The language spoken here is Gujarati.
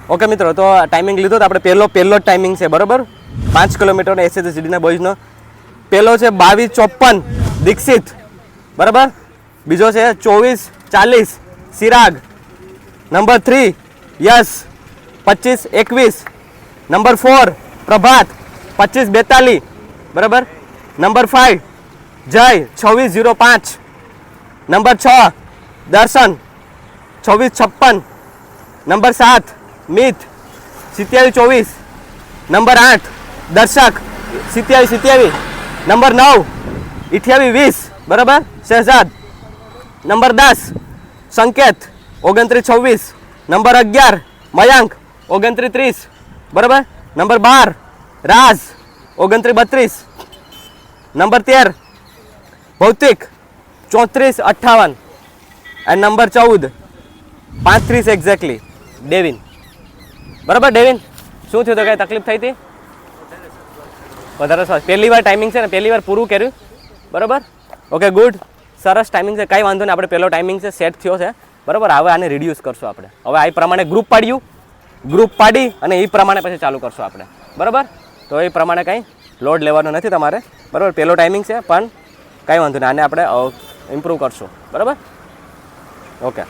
ઓકે મિત્રો, તો ટાઈમિંગ લીધો તો આપણે પહેલો જ ટાઈમિંગ છે બરાબર, 5 કિલોમીટરનો SHGDના બોયઝનો. પહેલો છે 22:54 દીક્ષિત બરાબર. બીજો છે 24:40 ચિરાગ. નંબર 3 યશ 25:21. નંબર 4 પ્રભાત 25:42 બરાબર. નંબર 5 જય 26:05. નંબર 6 દર્શન 26:56. નંબર 7 મિત 27:24. નંબર 8 દર્શક 27:27. નંબર 9 28:20 બરાબર શહેજાદ. નંબર 10 સંકેત 29:26. નંબર 11 મયંક 29:30 બરાબર. નંબર 12 રાજ 29:32. નંબર 13 ભૌતિક 34:58. અને નંબર 14 35 એક્ઝેક્ટલી ડેવિન બરાબર. ડેવિન શું થયું, તો કઈ તકલીફ થઈ હતી? વધારે સરસ. પહેલી વાર ટાઈમિંગ છે ને, પહેલી વાર પૂરું કર્યું બરાબર. ઓકે ગુડ, સરસ ટાઈમિંગ છે, કાંઈ વાંધો નહીં. આપણે પહેલો ટાઈમિંગ છે સેટ થયો છે બરાબર. હવે આને રિડ્યુસ કરશું આપણે. હવે આ પ્રમાણે ગ્રુપ પાડી અને એ પ્રમાણે પછી ચાલુ કરશું આપણે બરાબર. તો એ પ્રમાણે કંઈ લોડ લેવાનો નથી તમારે બરાબર. પહેલો ટાઈમિંગ છે પણ કાંઈ વાંધો નહીં, આને આપણે ઇમ્પ્રૂવ કરશું બરાબર. ઓકે.